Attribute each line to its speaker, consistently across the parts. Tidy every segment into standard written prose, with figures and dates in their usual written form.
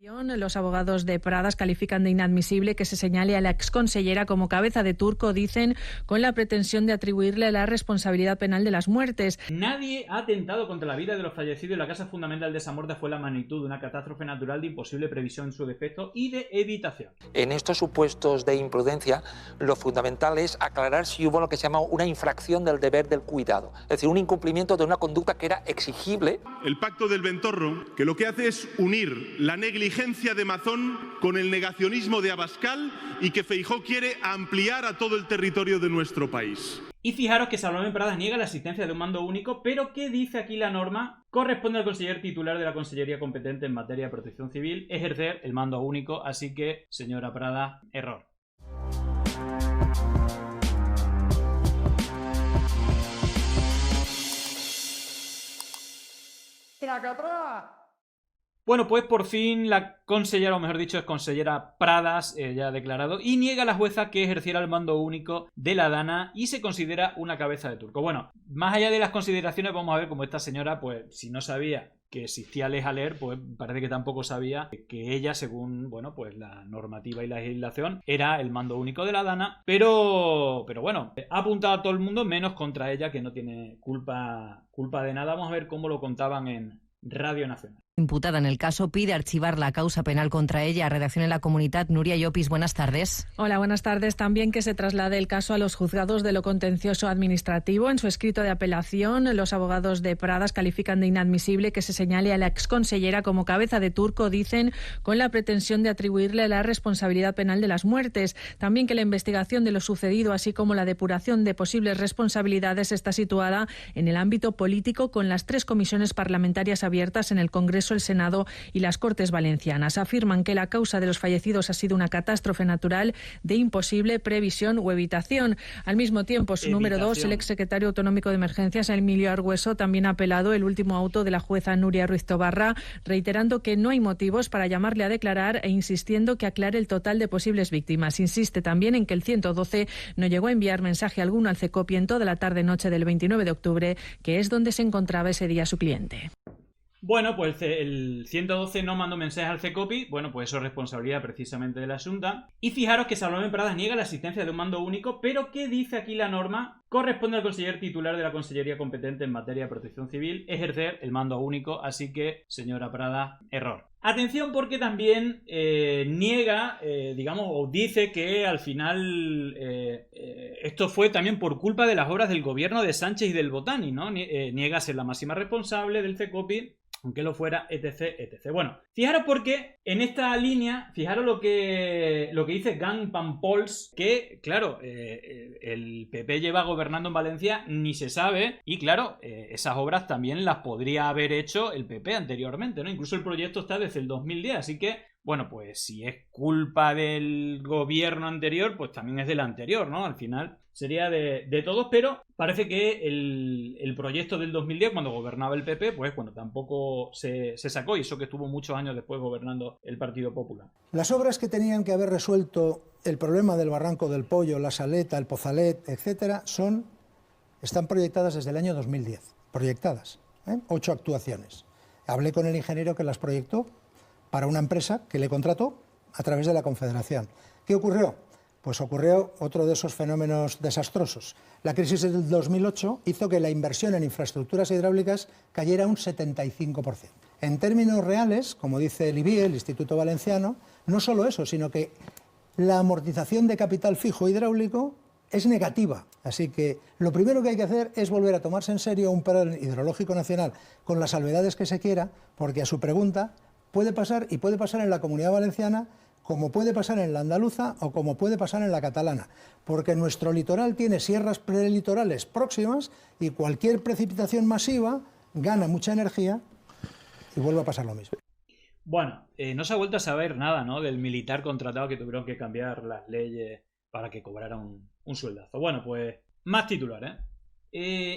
Speaker 1: Los abogados de Pradas califican de inadmisible que se señale a la exconsellera como cabeza de turco, dicen, con la pretensión de atribuirle la responsabilidad penal de las muertes.
Speaker 2: Nadie ha atentado contra la vida de los fallecidos y la causa fundamental de esa muerte fue la magnitud de una catástrofe natural de imposible previsión en su defecto y de evitación.
Speaker 3: En estos supuestos de imprudencia, lo fundamental es aclarar si hubo lo que se llama una infracción del deber del cuidado, es decir, un incumplimiento de una conducta que era exigible.
Speaker 4: El Pacto del Ventorro, que lo que hace es unir la negligencia de Mazón con el negacionismo de Abascal y que Feijóo quiere ampliar a todo el territorio de nuestro país.
Speaker 2: Y fijaros que Salomé Pradas niega la existencia de un mando único, pero ¿qué dice aquí la norma? Corresponde al conseller titular de la Consellería competente en materia de protección civil ejercer el mando único, así que, señora Pradas, error. Bueno, pues por fin la consellera, o mejor dicho, es consellera Pradas, ya ha declarado, y niega a la jueza que ejerciera el mando único de la Dana y se considera una cabeza de turco. Bueno, más allá de las consideraciones, vamos a ver cómo esta señora, pues si no sabía que existía Lej Aler, pues parece que tampoco sabía que ella, según, bueno, pues la normativa y la legislación, era el mando único de la Dana, pero bueno, ha apuntado a todo el mundo menos contra ella, que no tiene culpa de nada. Vamos a ver cómo lo contaban en Radio Nacional.
Speaker 5: Imputada en el caso pide archivar la causa penal contra ella. Redacción en La Comunitat, Nuria Llopis, buenas tardes.
Speaker 1: Hola, buenas tardes. También que se traslade el caso a los juzgados de lo contencioso administrativo. En su escrito de apelación, los abogados de Pradas califican de inadmisible que se señale a la exconsellera como cabeza de turco, dicen, con la pretensión de atribuirle la responsabilidad penal de las muertes. También que la investigación de lo sucedido, así como la depuración de posibles responsabilidades, está situada en el ámbito político, con las 3 comisiones parlamentarias abiertas en el Congreso, el Senado y las Cortes Valencianas. Afirman que la causa de los fallecidos ha sido una catástrofe natural de imposible previsión o evitación. Al mismo tiempo, su número 2, el exsecretario autonómico de Emergencias, Emilio Argüeso, también ha apelado el último auto de la jueza Nuria Ruiz Tobarra, reiterando que no hay motivos para llamarle a declarar e insistiendo que aclare el total de posibles víctimas. Insiste también en que el 112 no llegó a enviar mensaje alguno al CECOPI en toda la tarde-noche del 29 de octubre, que es donde se encontraba ese día su cliente.
Speaker 2: Bueno, pues el 112 no mandó mensaje al CECOPI, bueno, pues eso es responsabilidad precisamente de la Xunta. Y fijaros que Salomé Pradas niega la existencia de un mando único, pero ¿qué dice aquí la norma? Corresponde al conseller titular de la Consellería competente en materia de protección civil ejercer el mando único, así que, señora Pradas, error. Atención, porque también niega, digamos, o dice que al final esto fue también por culpa de las obras del gobierno de Sánchez y del Botani, ¿no? Niega ser la máxima responsable del CECOPI, aunque lo fuera, etc, etc. Bueno, fijaros porque en esta línea, fijaros lo que dice Gang Pampols, que, claro, el PP lleva gobernando en Valencia, ni se sabe, y claro, esas obras también las podría haber hecho el PP anteriormente, ¿no? Incluso el proyecto está desde el 2010, así que, bueno, pues si es culpa del gobierno anterior, pues también es del anterior, ¿no? Al final sería de todos, pero parece que el proyecto del 2010, cuando gobernaba el PP, pues bueno, tampoco se sacó, y eso que estuvo muchos años después gobernando el Partido Popular.
Speaker 6: Las obras que tenían que haber resuelto el problema del Barranco del Pollo, la Saleta, el Pozalet, etcétera, están proyectadas desde el año 2010. Proyectadas, 8 actuaciones. Hablé con el ingeniero que las proyectó para una empresa que le contrató a través de la Confederación. ¿Qué ocurrió? Pues ocurrió otro de esos fenómenos desastrosos. La crisis del 2008 hizo que la inversión en infraestructuras hidráulicas cayera un 75%. En términos reales, como dice el IBIE, el Instituto Valenciano, no solo eso, sino que la amortización de capital fijo hidráulico es negativa. Así que lo primero que hay que hacer es volver a tomarse en serio un plan hidrológico nacional con las salvedades que se quiera, porque a su pregunta puede pasar, y puede pasar en la Comunidad Valenciana, como puede pasar en la andaluza o como puede pasar en la catalana, porque nuestro litoral tiene sierras prelitorales próximas y cualquier precipitación masiva gana mucha energía y vuelve a pasar lo mismo.
Speaker 2: Bueno, no se ha vuelto a saber nada, ¿no?, del militar contratado que tuvieron que cambiar las leyes para que cobrara un sueldazo. Bueno, pues más titulares,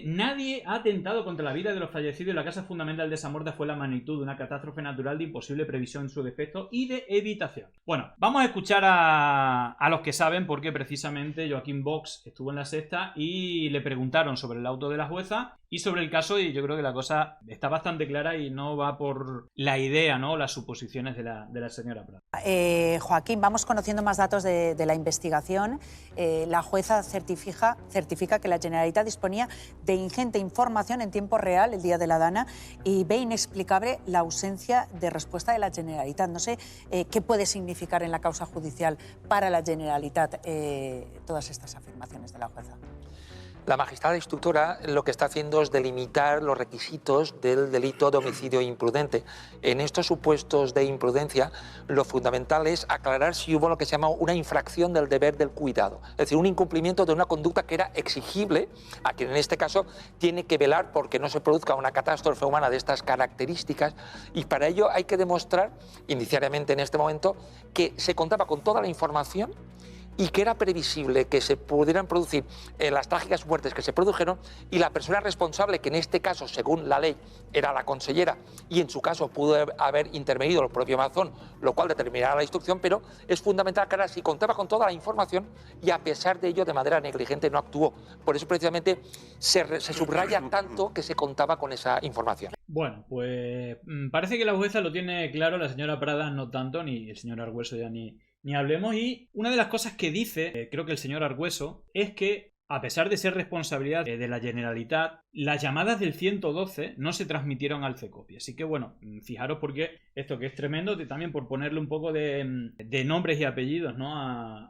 Speaker 2: nadie ha atentado contra la vida de los fallecidos y la causa fundamental de esa muerte fue la magnitud de una catástrofe natural de imposible previsión en su defecto y de evitación. Bueno, vamos a escuchar a los que saben, porque precisamente Joaquín Vox estuvo en La Sexta y le preguntaron sobre el auto de la jueza y sobre el caso, y yo creo que la cosa está bastante clara y no va por la idea, ¿no? Las suposiciones de la señora Prada.
Speaker 7: Joaquín, vamos conociendo más datos de la investigación. La jueza certifica que la Generalitat disponía de ingente información en tiempo real el día de la Dana y ve inexplicable la ausencia de respuesta de la Generalitat. No sé qué puede significar en la causa judicial para la Generalitat todas estas afirmaciones de la jueza.
Speaker 3: La magistrada instructora lo que está haciendo es delimitar los requisitos del delito de homicidio imprudente. En estos supuestos de imprudencia, lo fundamental es aclarar si hubo lo que se llama una infracción del deber del cuidado, es decir, un incumplimiento de una conducta que era exigible a quien en este caso tiene que velar porque no se produzca una catástrofe humana de estas características, y para ello hay que demostrar, indiciariamente en este momento, que se contaba con toda la información y que era previsible que se pudieran producir las trágicas muertes que se produjeron, y la persona responsable, que en este caso, según la ley, era la consellera, y en su caso pudo haber intervenido el propio Mazón, lo cual determinará la instrucción, pero es fundamental que ahora si contaba con toda la información y a pesar de ello de manera negligente no actuó. Por eso precisamente se subraya tanto que se contaba con esa información.
Speaker 2: Bueno, pues parece que la jueza lo tiene claro, la señora Prada no tanto, ni el señor Argüeso ya ni hablemos. Y una de las cosas que dice, creo que el señor Argüeso, es que a pesar de ser responsabilidad de la Generalitat, las llamadas del 112 no se transmitieron al CECOPI. Así que bueno, fijaros porque esto que es tremendo, también por ponerle un poco de nombres y apellidos, ¿no?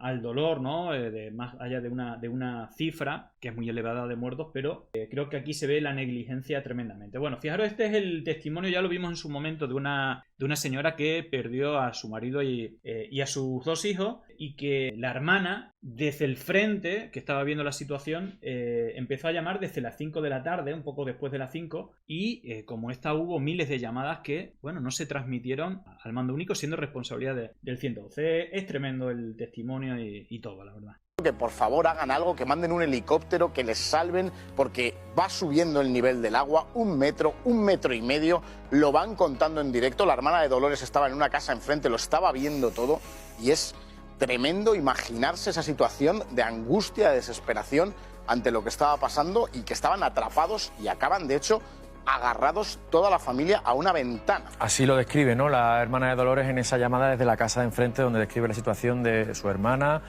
Speaker 2: al dolor, ¿no? Más allá de una cifra que es muy elevada de muertos, pero creo que aquí se ve la negligencia tremendamente. Bueno, fijaros, este es el testimonio, ya lo vimos en su momento, de una señora que perdió a su marido y a sus dos hijos, y que la hermana, desde el frente, que estaba viendo la situación, empezó a llamar desde las 5 de la tarde, un poco después de las 5, y como esta hubo miles de llamadas que, bueno, no se transmitieron al mando único, siendo responsabilidad del 112. Es tremendo el testimonio y todo, la verdad.
Speaker 8: Que por favor hagan algo, que manden un helicóptero, que les salven, porque va subiendo el nivel del agua 1 metro, 1,5 metros, lo van contando en directo. La hermana de Dolores estaba en una casa enfrente, lo estaba viendo todo, y es tremendo imaginarse esa situación de angustia, de desesperación ante lo que estaba pasando, y que estaban atrapados y acaban de hecho agarrados toda la familia a una ventana.
Speaker 9: Así lo describe, ¿no?, la hermana de Dolores en esa llamada desde la casa de enfrente, donde describe la situación de su hermana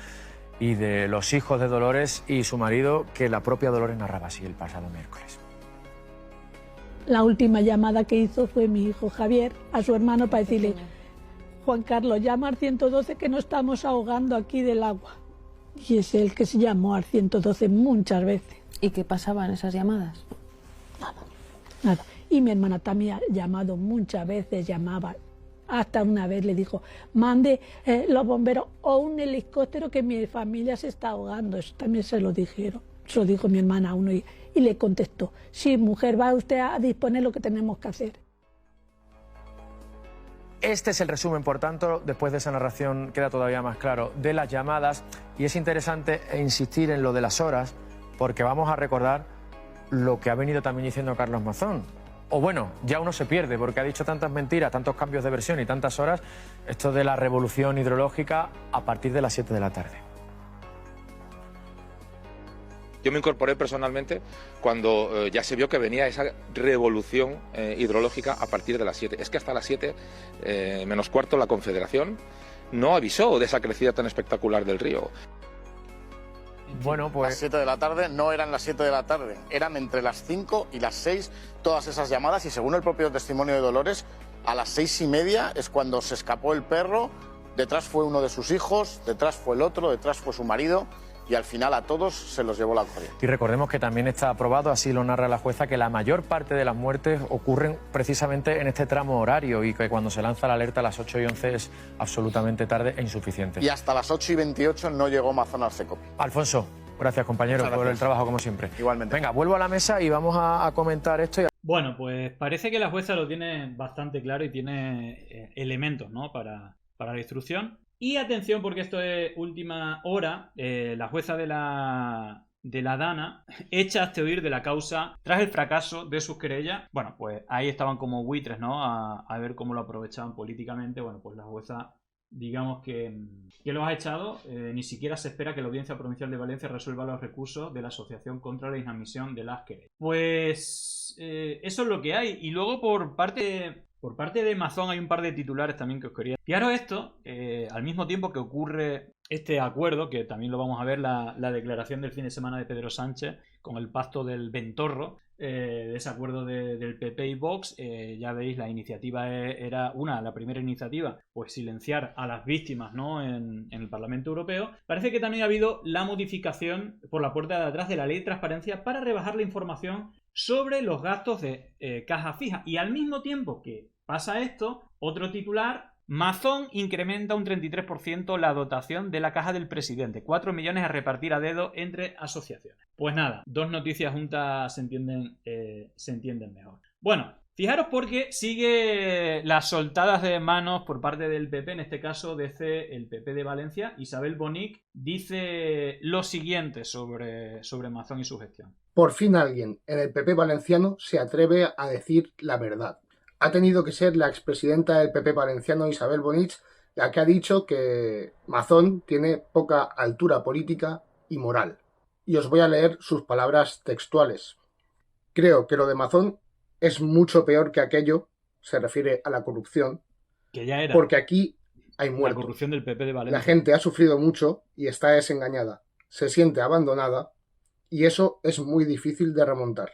Speaker 9: y de los hijos de Dolores y su marido, que la propia Dolores narraba así el pasado miércoles.
Speaker 10: La última llamada que hizo fue mi hijo Javier a su hermano para decirle: Juan Carlos, llama al 112 que nos estamos ahogando aquí del agua. Y es el que se llamó al 112 muchas veces.
Speaker 11: ¿Y qué pasaba en esas llamadas?
Speaker 10: Nada. Y mi hermana también ha llamado muchas veces, llamaba. Hasta una vez le dijo: mande los bomberos o un helicóptero que mi familia se está ahogando. Eso también se lo dijeron. Se lo dijo mi hermana a uno y le contestó: sí, mujer, va usted a disponer lo que tenemos que hacer.
Speaker 9: Este es el resumen, por tanto, después de esa narración queda todavía más claro, de las llamadas, y es interesante insistir en lo de las horas, porque vamos a recordar lo que ha venido también diciendo Carlos Mazón. O bueno, ya uno se pierde, porque ha dicho tantas mentiras, tantos cambios de versión y tantas horas, esto de la revolución hidrológica a partir de las 7 de la tarde.
Speaker 12: Yo me incorporé personalmente cuando ya se vio que venía esa revolución hidrológica a partir de las 7. Es que hasta las 7 menos cuarto la Confederación no avisó de esa crecida tan espectacular del río.
Speaker 9: Bueno, pues
Speaker 8: las 7 de la tarde no eran las 7 de la tarde, eran entre las 5 y las 6 todas esas llamadas, y según el propio testimonio de Dolores, a las 6:30 es cuando se escapó el perro, detrás fue uno de sus hijos, detrás fue el otro, detrás fue su marido, y al final a todos se los llevó la corriente.
Speaker 9: Y recordemos que también está aprobado, así lo narra la jueza, que la mayor parte de las muertes ocurren precisamente en este tramo horario, y que cuando se lanza la alerta a las 8:11 es absolutamente tarde e insuficiente.
Speaker 8: Y hasta las 8:28 no llegó Mazón al CECOPI.
Speaker 9: Alfonso, gracias compañero por el trabajo como siempre.
Speaker 8: Igualmente.
Speaker 9: Venga, vuelvo a la mesa y vamos a comentar esto.
Speaker 2: Bueno, pues parece que la jueza lo tiene bastante claro y tiene elementos, ¿no?, para la instrucción. Y atención, porque esto es última hora, la jueza de la Dana echa a este huir de la causa tras el fracaso de sus querellas. Bueno, pues ahí estaban como buitres, ¿no?, a ver cómo lo aprovechaban políticamente. Bueno, pues la jueza digamos que lo ha echado. Ni siquiera se espera que la Audiencia Provincial de Valencia resuelva los recursos de la Asociación contra la Inadmisión de las querellas. Pues eso es lo que hay. Y luego por parte de Mazón hay un par de titulares también que os quería. Fijaros esto, al mismo tiempo que ocurre este acuerdo, que también lo vamos a ver, la declaración del fin de semana de Pedro Sánchez con el pacto del Ventorro, de ese acuerdo del PP y Vox. Ya veis, la iniciativa era la primera iniciativa, pues silenciar a las víctimas, ¿no?, en el Parlamento Europeo. Parece que también ha habido la modificación por la puerta de atrás de la Ley de Transparencia para rebajar la información sobre los gastos de caja fija. Y al mismo tiempo que pasa esto, otro titular: Mazón incrementa un 33% la dotación de la caja del presidente. 4 millones a repartir a dedo entre asociaciones. Pues nada, dos noticias juntas se entienden mejor. Bueno, fijaros porque sigue las soltadas de manos por parte del PP, en este caso desde el PP de Valencia. Isabel Bonic dice lo siguiente sobre Mazón y su gestión.
Speaker 13: Por fin alguien en el PP valenciano se atreve a decir la verdad. Ha tenido que ser la expresidenta del PP valenciano, Isabel Bonic, la que ha dicho que Mazón tiene poca altura política y moral. Y os voy a leer sus palabras textuales. Creo que lo de Mazón es mucho peor que aquello, se refiere a la corrupción,
Speaker 2: que ya era,
Speaker 13: porque aquí hay muertos.
Speaker 2: La corrupción del PP de Valencia.
Speaker 13: La gente ha sufrido mucho y está desengañada, se siente abandonada y eso es muy difícil de remontar.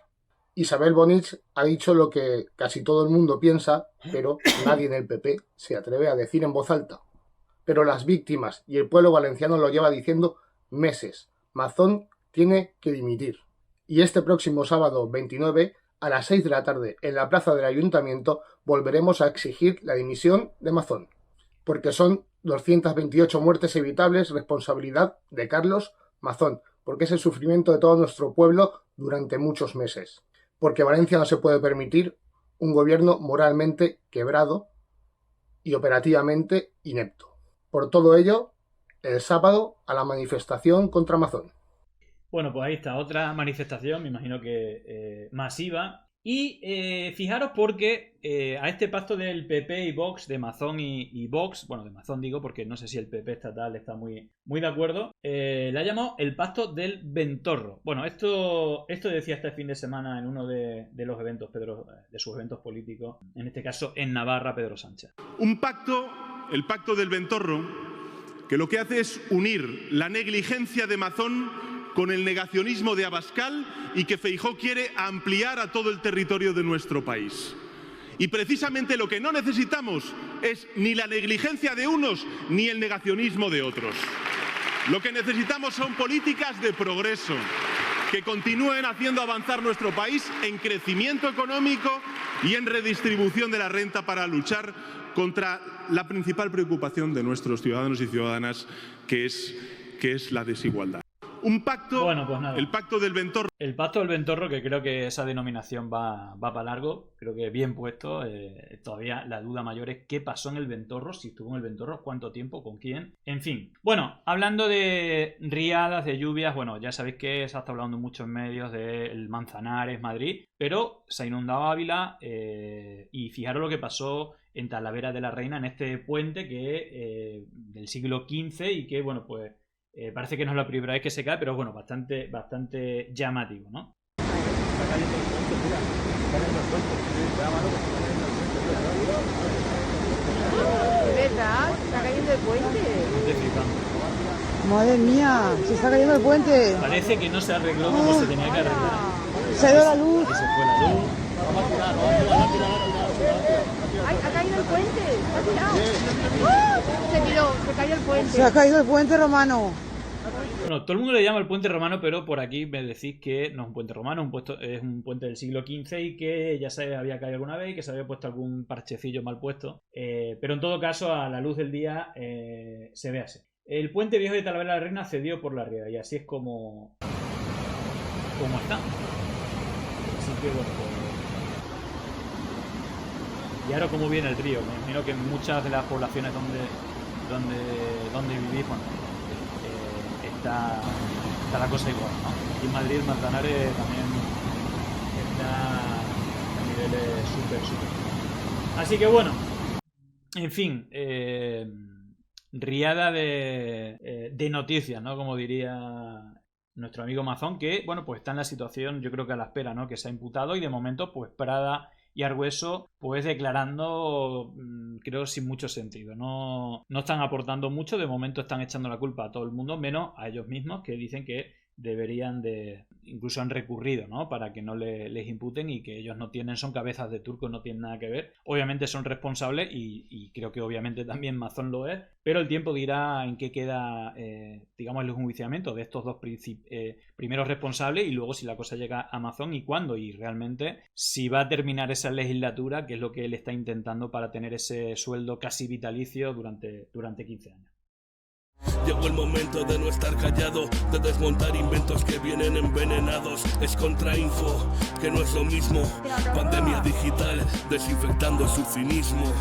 Speaker 13: Isabel Bonic ha dicho lo que casi todo el mundo piensa, pero nadie en el PP se atreve a decir en voz alta. Pero las víctimas y el pueblo valenciano lo lleva diciendo meses. Mazón tiene que dimitir. Y este próximo sábado 29, a las 6 de la tarde, en la plaza del Ayuntamiento, volveremos a exigir la dimisión de Mazón. Porque son 228 muertes evitables, responsabilidad de Carlos Mazón. Porque es el sufrimiento de todo nuestro pueblo durante muchos meses. Porque Valencia no se puede permitir un gobierno moralmente quebrado y operativamente inepto. Por todo ello, el sábado a la manifestación contra Mazón.
Speaker 2: Bueno, pues ahí está, otra manifestación, me imagino que masiva. Y fijaros porque a este pacto del PP y Vox, de Mazón y Vox, bueno, de Mazón digo porque no sé si el PP estatal está muy de acuerdo, le ha llamado el pacto del Ventorro. Bueno, esto decía este fin de semana en uno de los eventos, de sus eventos políticos, en este caso en Navarra, Pedro Sánchez.
Speaker 4: Un pacto, el pacto del Ventorro, que lo que hace es unir la negligencia de Mazón con el negacionismo de Abascal y que Feijóo quiere ampliar a todo el territorio de nuestro país. Y precisamente lo que no necesitamos es ni la negligencia de unos ni el negacionismo de otros. Lo que necesitamos son políticas de progreso que continúen haciendo avanzar nuestro país en crecimiento económico y en redistribución de la renta para luchar contra la principal preocupación de nuestros ciudadanos y ciudadanas, que es la desigualdad. Un pacto, bueno, pues nada. El pacto del Ventorro.
Speaker 2: El pacto del Ventorro, que creo que esa denominación va para largo, creo que bien puesto. Todavía la duda mayor es qué pasó en el Ventorro, si estuvo en el Ventorro, cuánto tiempo, con quién, en fin. Bueno, hablando de riadas, de lluvias, bueno, ya sabéis que se ha estado hablando mucho en medios del Manzanares, Madrid, pero se ha inundado Ávila y fijaros lo que pasó en Talavera de la Reina, en este puente que del siglo XV y que, bueno, pues parece que no es la primera vez que se cae, pero bueno, bastante llamativo, ¿no? Está cayendo el puente, mira. Está cayendo el puente.
Speaker 14: ¿Verdad? Está cayendo el puente.
Speaker 2: Estoy flipando.
Speaker 14: Madre mía, se está cayendo el puente.
Speaker 2: Parece que no se arregló como se tenía que arreglar.
Speaker 14: Se ha ido la luz.
Speaker 2: Y se fue la luz.
Speaker 14: Vamos a tirar. ¡Ay, ha caído el puente! ¡Se ha tirado! Se cayó el puente. Se ha caído el puente romano.
Speaker 2: Bueno, todo el mundo le llama el puente romano, pero por aquí me decís que no es un puente romano, es un puente del siglo XV y que ya se había caído alguna vez y que se había puesto algún parchecillo mal puesto. Pero en todo caso, a la luz del día se ve así. El puente viejo de Talavera de la Reina cedió por la riada y así es como está. Así que bueno, pues... Y ahora cómo viene el río. Me imagino que en muchas de las poblaciones donde vivís, bueno, está la cosa igual, ¿no? Aquí en Madrid, Manzanares también está a niveles súper. Así que bueno, en fin, riada de noticias, ¿no? Como diría nuestro amigo Mazón, que, bueno, pues está en la situación, yo creo que a la espera, ¿no? Que se ha imputado y de momento, pues Prada y Argüeso, pues declarando, creo, sin mucho sentido. No están aportando mucho, de momento están echando la culpa a todo el mundo, menos a ellos mismos, que dicen que deberían incluso han recurrido, ¿no? Para que no les imputen y que ellos son cabezas de turco, no tienen nada que ver. Obviamente son responsables y creo que obviamente también Mazón lo es, pero el tiempo dirá en qué queda, digamos, el enjuiciamiento de estos dos primeros responsables y luego si la cosa llega a Mazón y cuándo y realmente si va a terminar esa legislatura, que es lo que él está intentando para tener ese sueldo casi vitalicio durante 15 años.
Speaker 15: Llegó el momento de no estar callado, de desmontar inventos que vienen envenenados. Es contrainfo, que no es lo mismo. Pandemia digital, desinfectando su cinismo.